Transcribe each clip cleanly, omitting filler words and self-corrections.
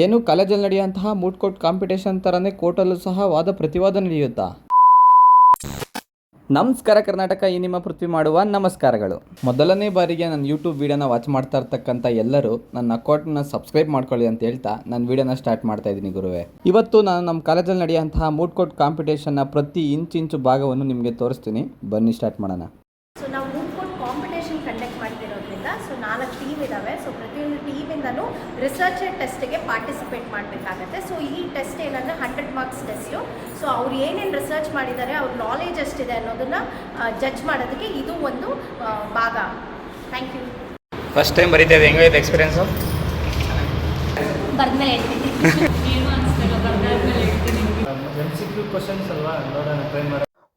ಏನು ಕಾಲೇಜಲ್ಲಿ ನಡೆಯುವಂತಹ ಮೂಟ್ ಕೋರ್ಟ್ ಕಾಂಪಿಟೇಷನ್ ಥರನೇ ಕೋರ್ಟಲ್ಲೂ ಸಹ ವಾದ ಪ್ರತಿವಾದ ನಡೆಯುತ್ತಾ? ನಮಸ್ಕಾರ ಕರ್ನಾಟಕ, ಈ ನಿಮ್ಮ ಪೃಥ್ವಿ ಮಾಡುವ ನಮಸ್ಕಾರಗಳು. ಮೊದಲನೇ ಬಾರಿಗೆ ನನ್ನ ಯೂಟ್ಯೂಬ್ ವೀಡಿಯೋನ ವಾಚ್ ಮಾಡ್ತಾ ಇರ್ತಕ್ಕಂಥ ಎಲ್ಲರೂ ನನ್ನ ಅಕೌಂಟ್ನ ಸಬ್ಸ್ಕ್ರೈಬ್ ಮಾಡ್ಕೊಳ್ಳಿ ಅಂತ ಹೇಳ್ತಾ ನನ್ನ ವೀಡಿಯೋನ ಸ್ಟಾರ್ಟ್ ಮಾಡ್ತಾ ಇದ್ದೀನಿ ಗುರುವೆ. ಇವತ್ತು ನಾನು ನಮ್ಮ ಕಾಲೇಜಲ್ಲಿ ನಡೆಯುವಂತಹ ಮೂಟ್ ಕೋರ್ಟ್ ಕಾಂಪಿಟೇಷನ್ನ ಪ್ರತಿ ಇಂಚು ಭಾಗವನ್ನು ನಿಮಗೆ ತೋರಿಸ್ತೀನಿ. ಬನ್ನಿ ಸ್ಟಾರ್ಟ್ ಮಾಡೋಣ. ಸೊ ನಾವು ಮೂಟ್ ಕೋರ್ಟ್ ಕಾಂಪಿಟೇಷನ್ ಕಂಡಕ್ಟ್ ಮಾಡ್ತಿರೋದ್ರಿಂದ 4 ಟೀಮ್ ಇದ್ದಾವೆ. ಸೊ ಪ್ರತಿಯೊಂದು ಟೀಮಿಂದನೂ ರಿಸರ್ಚರ್ ಟೆಸ್ಟ್ಗೆ ಪಾರ್ಟಿಸಿಪೇಟ್ ಮಾಡಬೇಕಾಗತ್ತೆ. ಸೊ ಈ ಟೆಸ್ಟ್ ಏನಂದರೆ 100 ಮಾರ್ಕ್ಸ್ ಟೆಸ್ಟು. ಸೊ ಅವ್ರು ಏನೇನು ರಿಸರ್ಚ್ ಮಾಡಿದ್ದಾರೆ, ಅವ್ರ ನಾಲೆಜ್ ಎಷ್ಟಿದೆ ಅನ್ನೋದನ್ನು ಜಡ್ಜ್ ಮಾಡೋದಕ್ಕೆ ಇದು ಒಂದು ಭಾಗ. Thank you. ಫಸ್ಟ್ ಟೈಮ್ ಬರೀತಿದೆ, ಹೆಂಗಾಯ್ತು ಎಕ್ಸ್ಪೀರಿಯನ್ಸು? ಬರ್ದ್ಮೇಲೆ ಹೇಳ್ತೀನಿ.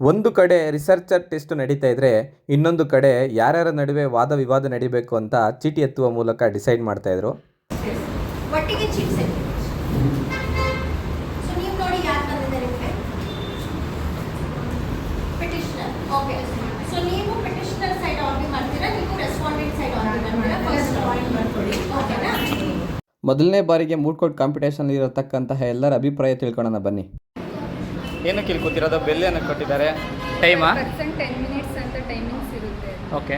ಒಂದು ಕಡೆ ರಿಸರ್ಚರ್ ಟೆಸ್ಟ್ ನಡೀತಾ ಇದ್ರೆ, ಇನ್ನೊಂದು ಕಡೆ ಯಾರ್ಯಾರ ನಡುವೆ ವಾದ ವಿವಾದ ನಡೀಬೇಕು ಅಂತ ಚೀಟಿ ಎತ್ತುವ ಮೂಲಕ ಡಿಸೈಡ್ ಮಾಡ್ತಾ ಇದ್ರು. ಒಟ್ಟಿಗೆ ಚೀಟ್ ಸೆಟ್. ಸೊ ನೀವು ನೋಡಿ ಯಾರು ಬಂದಿದ್ದಾರೆ? ಪೆಟಿಷನರ್. ಓಕೆ. ಸೊ ನೀವು ಪೆಟಿಷನರ್ ಸೈಡ್ ಆರ್ಗ್ಯೂ ಮಾಡ್ತೀರಾ, ನೀವು ರೆಸ್ಪಾಂಡೆಂಟ್ ಸೈಡ್ ಆರ್ಗ್ಯೂ ಮಾಡ್ತೀರಾ? ಫಸ್ಟ್ ಪಾಯಿಂಟ್ ಮಾಡ್ಕೊಳ್ಳಿ, ಓಕೆನಾ? ಮೊದಲನೇ ಬಾರಿಗೆ ಮೂಟ್ ಕೋರ್ಟ್ ಕಾಂಪಿಟೇಷನ್ ಇರತಕ್ಕಂತಹ ಎಲ್ಲರ ಅಭಿಪ್ರಾಯ ತಿಳ್ಕೊಳ್ಳೋಣ ಬನ್ನಿ. ಏನಕ್ಕೆ ಇಲ್ಲಿ ಕೂತಿರೋದು? ಬೆಲ್ ಏನಕ್ಕೆ ಕೊಟ್ಟಿದ್ದಾರೆ? ಟೈಮಾ? 10 ಮಿನಿಟ್ಸ್ ಅಂತ ಟೈಮಿಂಗ್ಸ್ ಇರುತ್ತೆ. ಓಕೆ.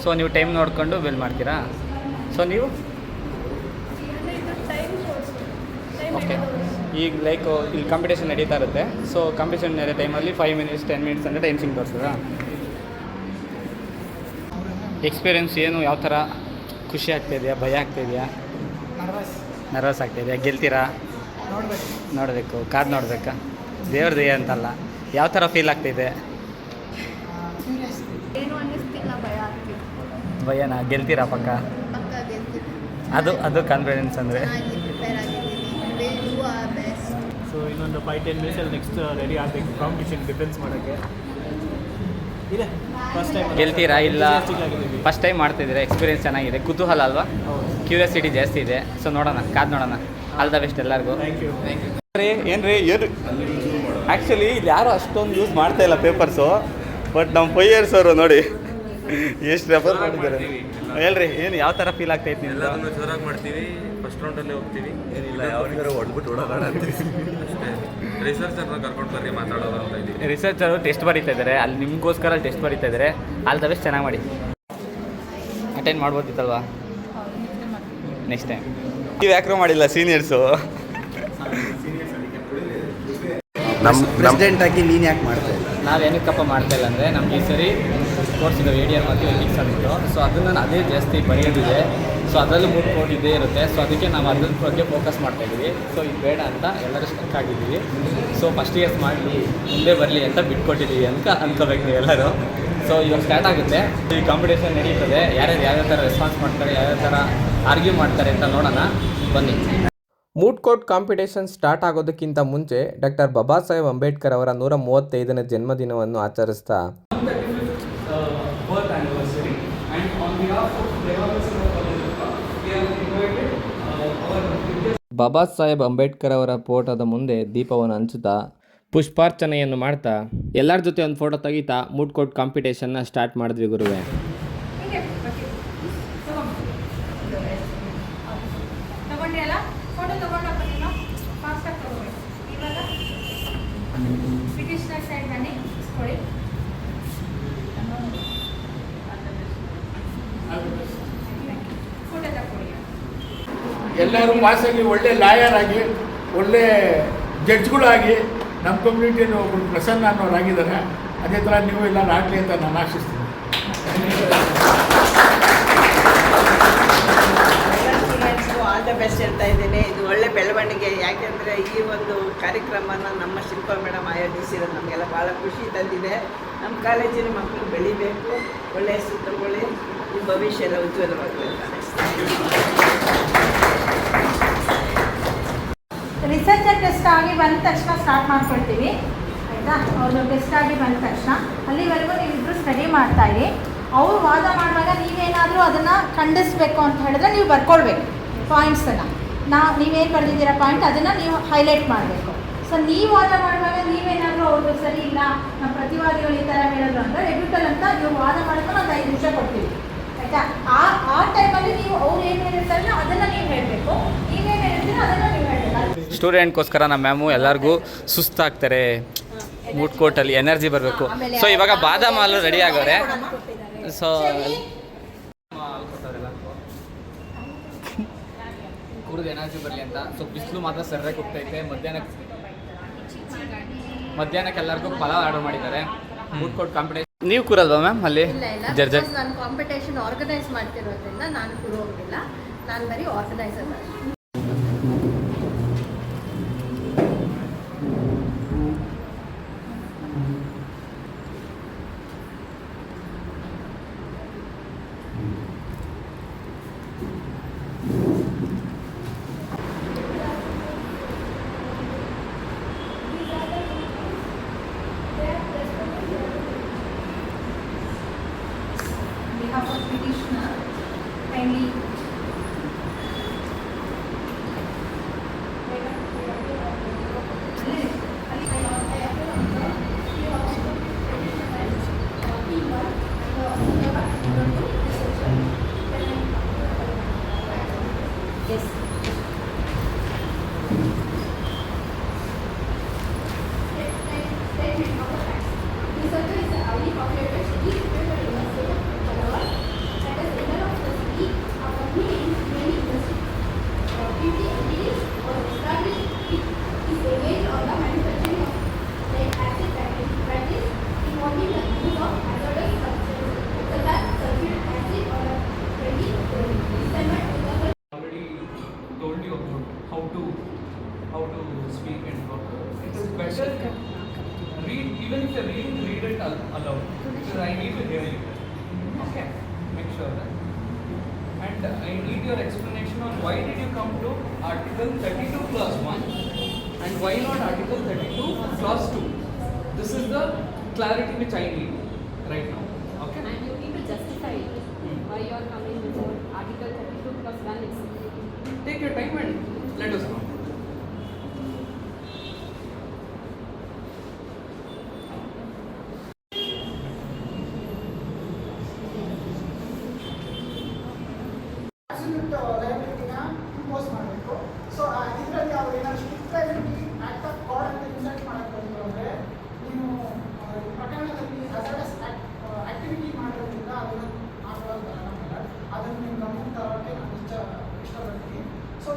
ಸೊ ನೀವು ಟೈಮ್ ನೋಡ್ಕೊಂಡು ಬೆಲ್ ಮಾಡ್ತೀರಾ? ಸೊ ನೀವು ಓಕೆ. ಈಗ ಲೈಕ್ ಇಲ್ಲಿ ಕಾಂಪಿಟೇಷನ್ ನಡೀತಾ ಇರುತ್ತೆ. ಸೊ ಕಾಂಪಿಟೇಷನ್ ನಡೆಯೋ ಟೈಮಲ್ಲಿ 5 ಮಿನಿಟ್ಸ್ 10 ಮಿನಿಟ್ಸ್ ಅಂತ ಟೈಮಿಂಗ್ ತೋರಿಸ್ತದಾ? ಎಕ್ಸ್ಪೀರಿಯನ್ಸ್ ಏನು, ಯಾವ ಥರ ಖುಷಿ ಆಗ್ತಾಯಿದೆಯಾ, ಭಯ ಆಗ್ತಾಯಿದೆಯಾ, ನರ್ವಸ್ ಆಗ್ತಾಯಿದೆಯಾ? ಗೆಲ್ತೀರಾ? ನೋಡಬೇಕು, ಕಾದು ನೋಡಬೇಕಾ? ದೇವ್ರ ದಯ ಅಂತಲ್ಲ, ಯಾವ ಥರ ಫೀಲ್ ಆಗ್ತಿದೆ? ಏನು ಅನ್ನಿಸ್ತಿಲ್ಲ, ಭಯ ಆಗ್ತಿದೆ. ಭಯನಾ? ಗೆಲ್ತೀರಾ ಪಕ್ಕ? ಅದು ಕಾನ್ಫಿಡೆನ್ಸ್ ಅಂದರೆ. ಸೊ ಇನ್ನೊಂದು 5-10 ಮಿನಿಟ್ಸಲ್ಲಿ ನೆಕ್ಸ್ಟ್ ರೆಡಿ ಆಗಬೇಕು ಕಾಂಪಿಟೇಷನ್ ಡಿಫೆನ್ಸ್ ಮಾಡೋಕ್ಕೆ. ಇದೆ ಫಸ್ಟ್ ಟೈಮ್ ಗೆಲ್ತೀರಾ? ಇಲ್ಲ ಫಸ್ಟ್ ಟೈಮ್ ಮಾಡ್ತಿದ್ದೀರಾ, ಎಕ್ಸ್ಪೀರಿಯನ್ಸ್ ಚೆನ್ನಾಗಿದೆ, ಕುತೂಹಲ ಅಲ್ವಾ? ಕ್ಯೂರಿಯಾಸಿಟಿ ಜಾಸ್ತಿ ಇದೆ. ಸೊ ನೋಡೋಣ, ಕಾದು ನೋಡೋಣ. ಆಲ್ ದ ಬೆಸ್ಟ್ ಎಲ್ಲರಿಗೂ. Thank you. ಏನು ಆ್ಯಕ್ಚುಲಿ ಇಲ್ಲಿ ಯಾರು ಅಷ್ಟೊಂದು ಯೂಸ್ ಮಾಡ್ತಾ ಇಲ್ಲ ಪೇಪರ್ಸು, ಬಟ್ ನಮ್ಮ 5 ಇಯರ್ಸ್ ಅವರು ನೋಡಿ ಎಷ್ಟು ರೆಫರ್ ಮಾಡಿದ್ದಾರೆ. ಹೇಳ್ರಿ, ಏನು ಯಾವ ಥರ ಫೀಲ್ ಆಗ್ತೈತೆ? ನೀವು ಎಲ್ಲದನ್ನು ಜೋರಾಗಿ ಮಾಡ್ತೀವಿ, ಫಸ್ಟ್ ರೌಂಡಲ್ಲೇ ಹೋಗ್ತೀವಿ, ಏನಿಲ್ಲ ಯಾವನಿಗಾರು ಹೊಡ್ಬಿಟ್ಟು ಓಡೋಣ ಅಂತೀವಿ ಅಷ್ಟೇ. ರಿಸರ್ಚರ್ನ ಕರ್ಕೊಂಡು ಬರ್ರಿ ಮಾತಾಡೋದು ಅಂತ ಇದ್ದೀವಿ. ರಿಸರ್ಚರು ಟೆಸ್ಟ್ ಬರೀತಾ ಇದ್ದಾರೆ, ಅಲ್ಲಿ ನಿಮಗೋಸ್ಕರ ಟೆಸ್ಟ್ ಬರೀತಾ ಇದ್ದಾರೆ. ಆಲ್ ದ ಬೆಸ್ಟ್, ಚೆನ್ನಾಗಿ ಮಾಡಿ. ಅಟೆಂಡ್ ಮಾಡ್ಬೋದಿತ್ತಲ್ವಾ ನೆಕ್ಸ್ಟ್ ಟೈಮ್? ನೀವು ಯಾಕ್ರೂ ಮಾಡಿಲ್ಲ ಸೀನಿಯರ್ಸು? ನಮ್ಮ ಪ್ರೆಸಿಡೆಂಟ್ ಆಗಿ ನೀನು ಯಾಕೆ ಮಾಡ್ತಾ ಇಲ್ಲ? ನಾವೇನಕ್ಕಪ್ಪ ಮಾಡ್ತಾ ಇಲ್ಲ ಅಂದರೆ, ನಮ್ಗೆ ಈ ಸರಿ ಕೋರ್ಸ್ ಇದೆ ADR ಮತ್ತು ಎಥಿಕ್ಸ್ ಅಂದ್ಬಿಟ್ಟು. ಸೊ ಅದನ್ನು ಅದೇ ಜಾಸ್ತಿ ಬರೆಯೋದಿದೆ. ಸೊ ಅದರಲ್ಲೂ ಮೂಟ್ ಕೋರ್ಟ್ ಇದೇ ಇರುತ್ತೆ. ಸೊ ಅದಕ್ಕೆ ನಾವು ಅದ್ರ ಬಗ್ಗೆ ಫೋಕಸ್ ಮಾಡ್ತಾಯಿದ್ದೀವಿ. ಸೊ ಇದು ಬೇಡ ಅಂತ ಎಲ್ಲರೂ ಸ್ಟಕ್ ಆಗಿದ್ದೀವಿ. ಸೊ ಫಸ್ಟ್ ಇಯರ್ಸ್ ಮಾಡಲಿ, ಮುಂದೆ ಬರಲಿ ಅಂತ ಬಿಟ್ಕೊಟ್ಟಿದ್ದೀವಿ ಅಂತ ಅಂದ್ಕೋಬೇಕು ನೀವು ಎಲ್ಲರೂ. ಸೊ ಇವಾಗ ಸ್ಟಾರ್ಟ್ ಆಗುತ್ತೆ, ಈ ಕಾಂಪಿಟೇಷನ್ ನಡೀತದೆ. ಯಾರ್ಯಾರು ಯಾವ್ಯಾವ ಥರ ರೆಸ್ಪಾನ್ಸ್ ಮಾಡ್ತಾರೆ, ಯಾವ್ಯಾವ ಥರ ಆರ್ಗ್ಯೂ ಮಾಡ್ತಾರೆ ಅಂತ ನೋಡೋಣ ಬನ್ನಿ. ಮೂಟ್ ಕೋರ್ಟ್ ಕಾಂಪಿಟೇಷನ್ ಸ್ಟಾರ್ಟ್ ಆಗೋದಕ್ಕಿಂತ ಮುಂಚೆ ಡಾಕ್ಟರ್ ಬಾಬಾ ಸಾಹೇಬ್ ಅಂಬೇಡ್ಕರ್ ಅವರ 135ನೇ ಜನ್ಮದಿನವನ್ನು ಆಚರಿಸ್ತಾ ಬಾಬಾ ಸಾಹೇಬ್ ಅಂಬೇಡ್ಕರ್ ಅವರ ಫೋಟೋದ ಮುಂದೆ ದೀಪವನ್ನು ಹಂಚುತ್ತಾ ಪುಷ್ಪಾರ್ಚನೆಯನ್ನು ಮಾಡ್ತಾ ಎಲ್ಲರ ಜೊತೆ ಒಂದು ಫೋಟೋ ತೆಗಿತಾ ಮೂಟ್ ಕೋರ್ಟ್ ಕಾಂಪಿಟೇಷನ್ನ ಸ್ಟಾರ್ಟ್ ಮಾಡಿದ್ವಿ ಗುರುವೆ. ತಗೊಂಡ್ರಿ ಅಲ್ಲ, ಫೋಟೋ ತಗೊಂಡಪ್ಪ ನೀನು, ಫಾಸ್ಟಾಗಿ ತಗೋಬೇಕು. ಇವಾಗ ಪಿಟಿಷನರ್ ಸೈಡ್ ಬನ್ನಿ, ಕೊಡಿ. ಫೋಟೋ ತಗೊಳ್ಳಿ. ಎಲ್ಲರೂ ಪಾಸಾಗಿ ಒಳ್ಳೆ ಲಾಯರ್ ಆಗಿ, ಒಳ್ಳೆ ಜಡ್ಜ್ಗಳಾಗಿ ನಮ್ಮ ಕಮ್ಯುನಿಟಿಯನ್ನು ಒಬ್ಬರು ಪ್ರಸನ್ನ ಅನ್ನೋರಾಗಿದ್ದಾರೆ. ಅದೇ ಥರ ನೀವು ಎಲ್ಲರೂ ಆಗಲಿ ಅಂತ ನಾನು ಆಶಿಸ್ತೀನಿ. ಆಲ್ ದ ಬೆಸ್ಟ್ ಹೇಳ್ತಾ ಇದ್ದೀನಿ. ಇದು ಒಳ್ಳೆ ಬೆಳವಣಿಗೆ. ಯಾಕೆಂದರೆ ಈ ಒಂದು ಕಾರ್ಯಕ್ರಮನ ನಮ್ಮ ಶಿಲ್ಪಾ ಮೇಡಮ್ ಆಯೋಜಿಸಿರೋದು ನಮಗೆಲ್ಲ ಭಾಳ ಖುಷಿ ತಂದಿದೆ. ನಮ್ಮ ಕಾಲೇಜಿನ ಮಕ್ಕಳು ಬೆಳಿಬೇಕು, ಒಳ್ಳೆಯ ಹೆಸರು ತಗೊಳ್ಳಿ, ನಿಮ್ಮ ಭವಿಷ್ಯ ಎಲ್ಲ ಉಜ್ವಲವಾಗಲಿ. ರಿಸರ್ಚರ್ ಟೆಸ್ಟ್ ಆಗಿ ಬಂದ ತಕ್ಷಣ ಸ್ಟಾರ್ಟ್ ಮಾಡ್ಕೊಳ್ತೀವಿ, ಆಯಿತಾ? ಅವ್ರದ್ದು ಟೆಸ್ಟ್ ಆಗಿ ಬಂದ ತಕ್ಷಣ ಅಲ್ಲಿವರೆಗೂ ನೀವಿಬ್ಬರು ಸ್ಟಡಿ ಮಾಡ್ತಾಯಿರಿ. ಅವರು ವಾದ ಮಾಡುವಾಗ ನೀವೇನಾದರೂ ಅದನ್ನು ಖಂಡಿಸಬೇಕು ಅಂತ ಹೇಳಿದ್ರೆ ನೀವು ಬರ್ಕೊಳ್ಬೇಕು ಪಾಯಿಂಟ್ಸನ್ನು. ನೀವೇನು ಬರೆದಿದ್ದೀರ ಪಾಯಿಂಟ್, ಅದನ್ನು ನೀವು ಹೈಲೈಟ್ ಮಾಡಬೇಕು. ಸೊ ನೀವು ವಾದ ಮಾಡುವಾಗ ನೀವೇನಾದರೂ ಅವ್ರದ್ದು ಸರಿ ಇಲ್ಲ, ನಮ್ಮ ಪ್ರತಿವಾದಿಗಳು ಈ ಥರ ಹೇಳಿದ್ರು ಅಂತ ರೆಬ್ಯೂಟಲ್ ಅಂತ ನೀವು ವಾದ ಮಾಡ್ಕೊಂಡು ಒಂದು 5 ನಿಮಿಷ ಕೊಡ್ತೀವಿ, ಆಯಿತಾ? ಆ ಟೈಮಲ್ಲಿ ನೀವು ಅವ್ರು ಏನು ಹೇಳಿರ್ತಾರಲ್ಲ ಅದನ್ನು ನೀವು ಹೇಳಬೇಕು, ನೀವೇನು ಹೇಳ್ತೀರೋ ಅದನ್ನು ನೀವು ಸ್ಟೂಡೆಂಟ್ಗೋಸ್ಕರ ನಮ್ಮ ಮ್ಯಾಮು ಎಲ್ಲರಿಗೂ ಸುಸ್ತಾಗ್ತಾರೆ, ಮೂಟ್ ಕೋರ್ಟಲ್ಲಿ ಎನರ್ಜಿ ಬರಬೇಕು. ಸೊ ಇವಾಗ ಬಾದಾಮ್ ಹಾಲು ರೆಡಿ ಆಗೋರೆ. ಸೊ ಕುಡಿದು ಎನರ್ಜಿ ಬರಲಿ ಅಂತ. ಸೊ ಬಿಸಿಲು ಮಾತ್ರ ಸರಿಯಾಗಿ ಹೋಗ್ತೈತೆ. ಮಧ್ಯಾಹ್ನಕ್ಕೆ ಎಲ್ಲರಿಗೂ ಪಲಾವ್ ಆರ್ಡರ್ ಮಾಡಿದ್ದಾರೆ. ಮೂಟ್ ಕೋರ್ಟ್ ಕಾಂಪಿಟೇಷನ್ ನೀವು ಕೂರಲ್ವಾ ಮ್ಯಾಮ್ ಅಲ್ಲಿ? ಇಲ್ಲ, ನಾನು ಕಾಂಪಿಟೇಷನ್ ಆರ್ಗನೈಸ್ ಮಾಡ್ತಿರೋದ್ರಿಂದ ನಾನು ಕೂರೋಗಿಲ್ಲ, ನಾನು ಬರೀ organiser. Petitioner, kindly. Yes. told you about how to speak and talk. It is better read, even if you're reading, read it aloud. Because I need to hear you. Okay, make sure that. And I need your explanation on why did you come to Article 32 Clause 1 and why not Article 32 Clause 2. This is the clarity which I need right now. Okay. And you need to justify it. Why you are coming before Article 32 plus 1 is. Take your time and let us know. ಲೈಬಿಲಿಟಿನ impose ಮಾಡಬೇಕು. So ಇದರಲ್ಲಿ ಅವ್ರು ಏನಾದ್ರು strict liability act of ಕಾಡ್ ಅಂತ insert ಮಾಡಕ್ಕೆ ಬಂದರು ಅಂದರೆ ನೀವು ಪ್ರಕರಣದಲ್ಲಿ ಹಜಾರ್ಡಸ್ ಆಕ್ಟಿವಿಟಿ ಮಾಡೋದ್ರಿಂದ ಅದನ್ನು ಆಗುವಂಥ ಅದನ್ನು ನೀವು ಗಮನ ತರೋಕ್ಕೆ ನಾನು ಇಷ್ಟಪಡ್ತೀನಿ. So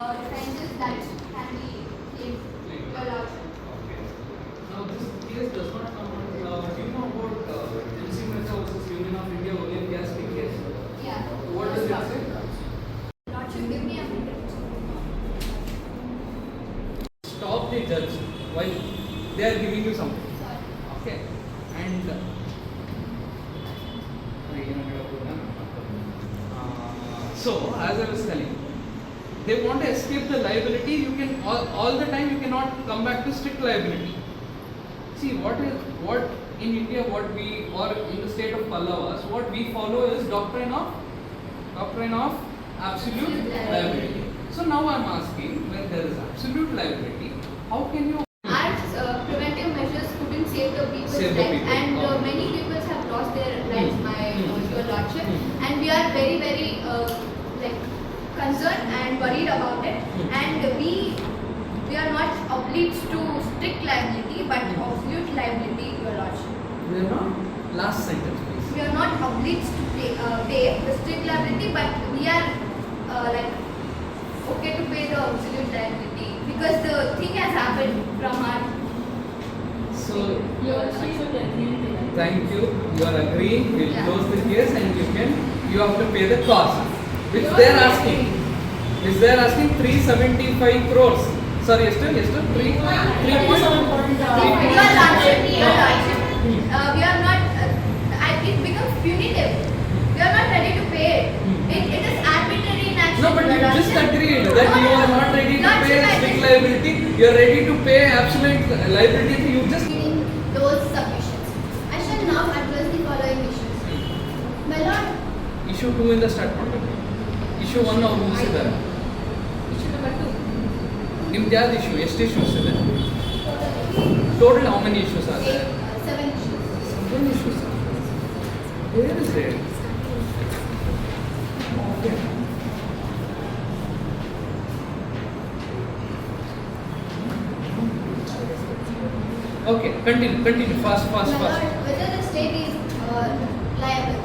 Offenses that can be claimed, your lordship. Okay. Now this case does not come on. Do you know about MC Mehta versus Union of India oil and gas case? Yeah. What does it say? Lordship, give me a minute. Stop the judge while they are giving you something. Sorry. Okay. And so as I was telling, they want to escape the liability. You can all the time you cannot come back to strict liability. See what in India, what we, or in the state of Pallavas, what we follow is doctrine of absolute liability. So now I am asking, when there is absolute liability, how can you Our preventive measures couldn't save the people's Save the lives, people. and Okay. many people have lost their lives, your lordship, and we are very, very like concerned and worried about it, and we are not obliged to strict liability, but absolute liability, your lordship. we are not? Last sentence, please. We are not obliged to pay the strict liability, but we are like okay to pay the absolute liability because the thing has happened from our. So thank you. You are agreeing. We'll Yeah. close the case, and you have to pay the cost, which they are asking. Which they are asking 375 crores. Sorry, ಎಷ್ಟು 3. Your lordship, we are not. It becomes punitive. We are not ready to pay it. It is arbitrary in action. No, but you your just lordship. agreed that you are not ready to pay strict liability. You are ready to pay absolute liability. You just Reading those submissions. I shall now address the following issues. My lord, issue 2 in the start ಮಾಡ್ಬೇಕು. Issue 1 ನಾವು ಮುಗಿಸಿದ್ದಾರೆ. issue number 2. ನಿಮ್ದು ಯಾವ್ದು issue? ಎಷ್ಟು issues ಇದೆ? Total how many issues are there? 7 issues. 7 issues. Where is it? Okay. Okay, continue. Fast. My lord, whether the state is liable.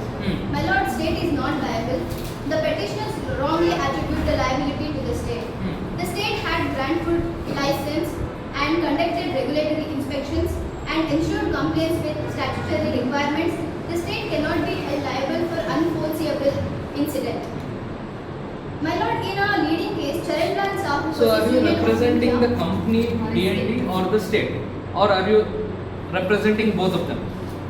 My lord, state is not liable. The petitioners wrongly attribute the liability to the state. The state had granted license and conducted regulatory inspections and ensured compliance with statutory requirements. The state cannot be held liable for unforeseeable incident. My lord, in a leading case, Charendra and Sahu So are versus you Union of representing India the company DND or the state, or are you representing both of them?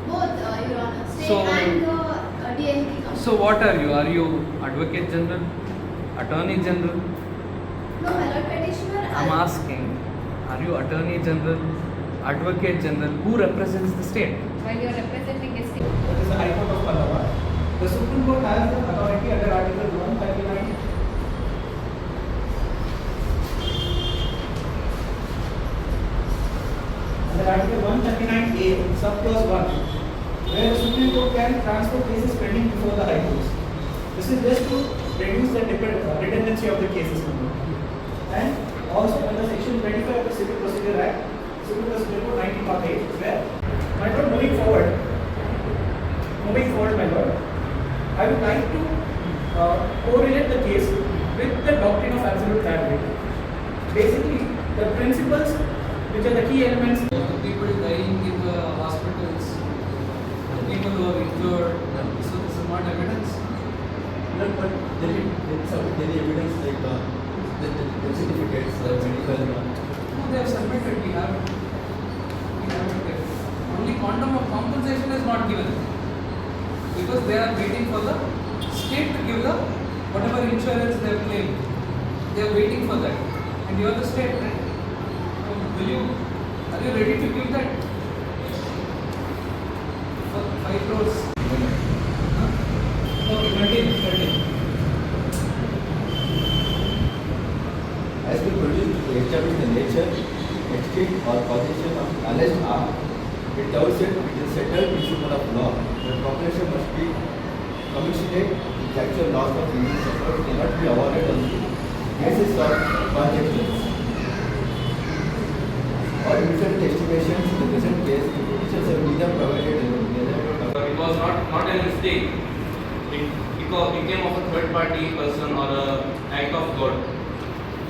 both, Your Honor, state So- and the DND company. So what are you? Are you Advocate General, Attorney General? No, my lord, petitioner. I'm asking, are you Attorney General, Advocate General? Who represents the state? While you are representing a state. That is the High Court of Pallava. The Supreme Court has the authority under Article 139. Under Article 139A, subclause 1, where the Supreme Court can transfer cases pending before the High Courts. This is just to reduce the redundancy of the cases number. And also under Section 25 of the Civil Procedure Act, Civil Procedure Code 1908, where, my lord, moving forward, my lord, I would like to correlate the case with the doctrine of absolute liability. Basically, the principles which are the key elements. The people dying in the hospitals, the people who are injured, so this is not evidence. But there is any evidence like the certificates, medical. No, they have submitted. We have it there. Only quantum of compensation is not given because they are waiting for the state to give the whatever insurance they have claimed. They are waiting for that, and you are the state, right? So are you ready to give that for 5 crores? Huh? Okay, continue. As we produce to establish the nature, extent or causation of alleged harm, it does it is settled principle of law. The population must be commensurate with actual loss of injury suffered cannot be awarded on the basis of conjectures or different estimations. In the present case, the petitions have neither provided It was not a mistake. It came of a third party person or a act of God.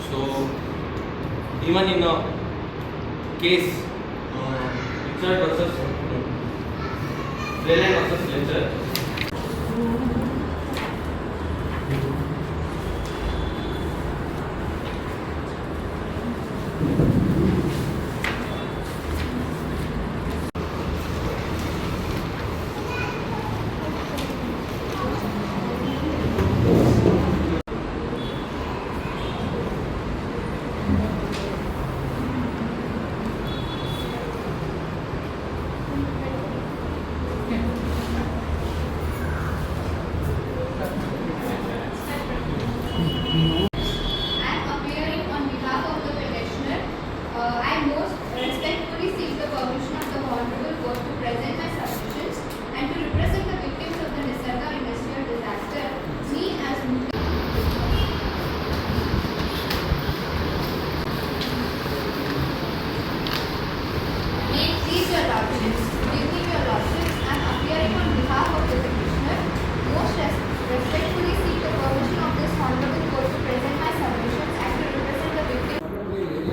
So even in a case Richard versus Leland versus Fletcher, And appearing on behalf of the petitioner, I most respectfully seek the permission of the Honorable Court to present my submissions and to represent the victims of the Nisarga industrial disaster. Me as moot. May it please your lordships, give me your lordships, I am appearing on behalf of the petitioner, most respectfully seek the permission of this Honorable Court to present my submissions and to represent the victims.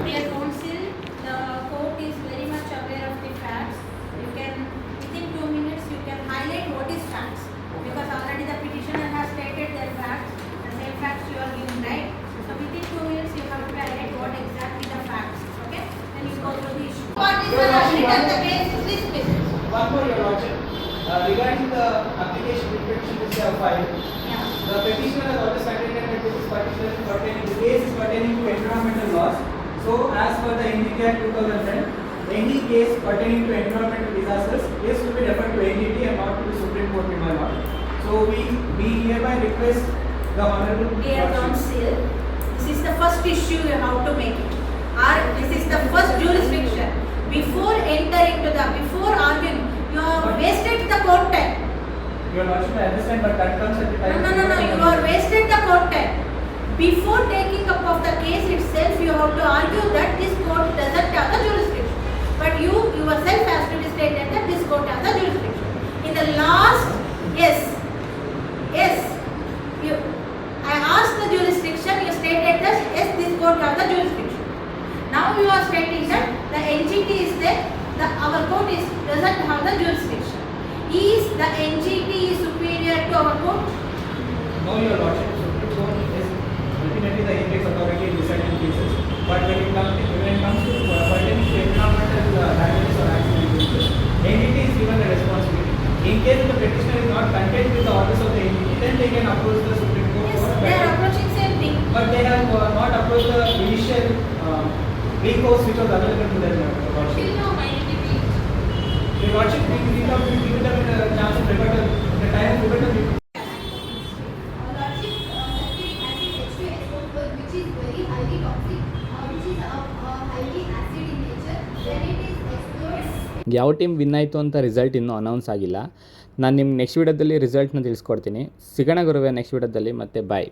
Dear Council, the court is very much aware of the facts. You can, within 2 minutes, you can highlight what is facts. Because already the petitioner has stated their facts, the same facts you are giving, right? So within 2 minutes, you have to highlight what exactly the facts, okay? Then you go through the issue. Petitioner has written the case, please speak. One more, Your Lordship. Regarding the application which petition is filed, Yeah. the petitioner has also stated that this is particularly pertaining, the case is pertaining to environmental laws. So, as per the NGT Act 2010, any case pertaining to environmental disasters is to be referred to NGT and not to the Supreme Court in my law. So, we hereby request the Honorable Dear Council, this is the first issue you have to make it. Or this is the first jurisdiction. Before entering to the, before arguing, you have wasted the court time. Your Lordship, I understand, but that comes at the time. No, you have wasted the court time. Before taking up of the case itself, you have to argue that this court doesn't have the jurisdiction. but you yourself has to be stated that this court has the jurisdiction. In the last, yes, I asked the jurisdiction, you stated that yes, this court has the jurisdiction. Now you are stating that the NGT is there, our court doesn't have the jurisdiction. Is the NGT superior to our court? No, your lordship, Supreme Court is ultimately the apex authority in deciding cases. But when it comes to pertaining to environmental damages or accidents, NGT is given the responsibility. In case the petitioner is not content with the orders of the NGT, then they can approach the Supreme Court. Yes, they are approaching same thing. But they have not approached the initial recourse which was available to them. Till now, why did you reach? Your lordship, we give them in a chance of rebuttal, the time of rebuttal. Lordship, sulfuric acid H2SO4, which is very highly toxic, which is highly acid in nature, when it is explored. ಯಾವ team win ಆಯಿತು ಅಂತ result ಇನ್ನೂ announce ಆಗಿಲ್ಲ. ನಾನು ನಿಮ್ಗೆ next ವೀಡಿಯೋದಲ್ಲಿ ರಿಸಲ್ಟ್ನ ತಿಳಿಸ್ಕೊಡ್ತೀನಿ. ಸಿಗೋಣ ಗುರುವೆ ನೆಕ್ಸ್ಟ್ ವೀಡಿಯೋದಲ್ಲಿ. ಮತ್ತೆ ಬಾಯ್.